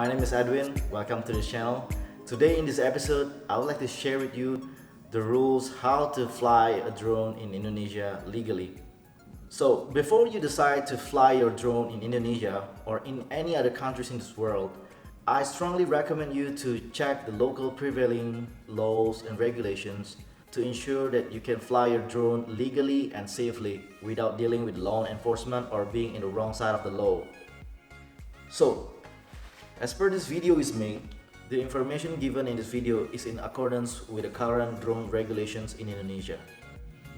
my name is Edwin. Welcome to the channel. Today in this episode, I would like to share with you the rules how to fly a drone in Indonesia legally. So before you decide to fly your drone in Indonesia or in any other countries in this world, I strongly recommend you to check the local prevailing laws and regulations to ensure that you can fly your drone legally and safely without dealing with law enforcement or being in the wrong side of the law. So, as per this video is made, the information given in this video is in accordance with the current drone regulations in Indonesia.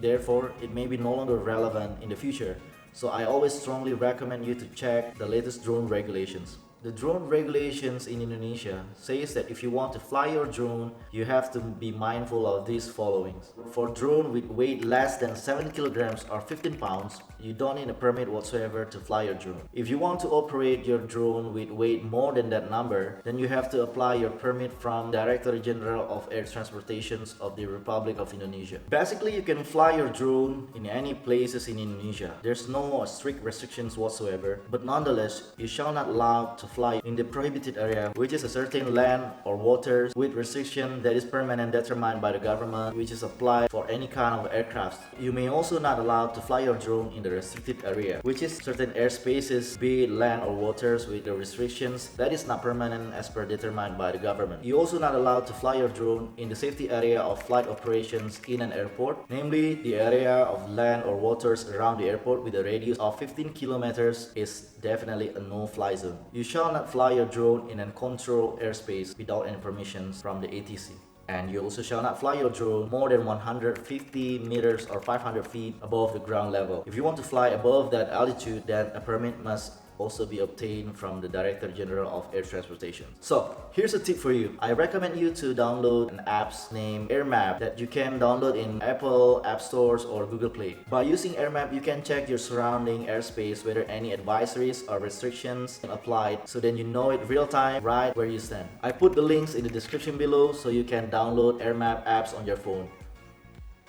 Therefore, it may be no longer relevant in the future, so I always strongly recommend you to check the latest drone regulations. The drone regulations in Indonesia says that if you want to fly your drone, you have to be mindful of these followings. For drone with weight less than 7 kilograms or 15 pounds, you don't need a permit whatsoever to fly your drone. If you want to operate your drone with weight more than that number, then you have to apply your permit from Directorate General of Air Transportations of the Republic of Indonesia. Basically, you can fly your drone in any places in Indonesia. There's no strict restrictions whatsoever, but nonetheless, you shall not allow to fly in the prohibited area, which is a certain land or waters with restriction that is permanent determined by the government, which is applied for any kind of aircraft. You may also not allow to fly your drone in the restricted area, which is certain airspaces, be it land or waters with the restrictions that is not permanent as per determined by the government. You also not allowed to fly your drone in the safety area of flight operations in an airport, namely the area of land or waters around the airport with a radius of 15 kilometers is definitely a no-fly zone. You shall not fly your drone in a controlled airspace without any permissions from the ATC. And you also shall not fly your drone more than 150 meters or 500 feet above the ground level. If you want to fly above that altitude, then a permit must also be obtained from the Director General of Air Transportation. So here's a tip for you. I recommend you to download an app named AirMap that you can download in Apple App Stores or Google Play. By using AirMap, you can check your surrounding airspace whether any advisories or restrictions applied, so then you know it real time right where you stand. I put the links in the description below so you can download AirMap apps on your phone.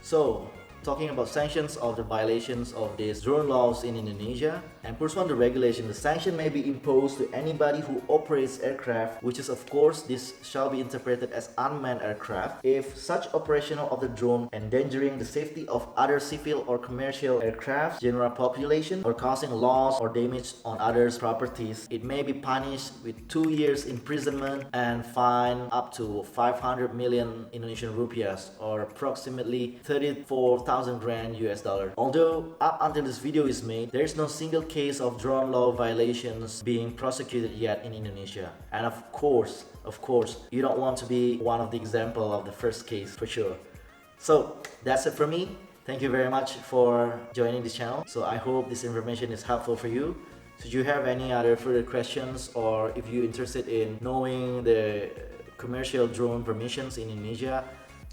So, talking about sanctions of the violations of these drone laws in Indonesia, and pursuant to regulation, the sanction may be imposed to anybody who operates aircraft, which is of course this shall be interpreted as unmanned aircraft, if such operational of the drone endangering the safety of other civil or commercial aircraft, general population, or causing loss or damage on others' properties. It may be punished with 2 years imprisonment and fine up to 500 million Indonesian rupiahs, or approximately 34,000 grand US dollar. Although up until this video is made, there is no single case of drone law violations being prosecuted yet in Indonesia. And of course, you don't want to be one of the example of the first case for sure. So that's it from me. Thank you very much for joining this channel. So I hope this information is helpful for you. Should you have any other further questions, or if you're interested in knowing the commercial drone permissions in Indonesia,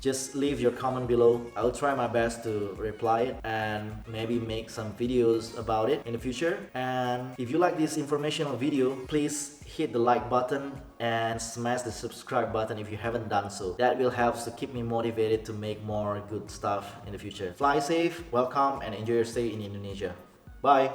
just leave your comment below. I'll try my best to reply it and maybe make some videos about it in the future. And if you like this informational video, please hit the like button and smash the subscribe button if you haven't done so. That will help to keep me motivated to make more good stuff in the future. Fly safe, welcome, and enjoy your stay in Indonesia. Bye!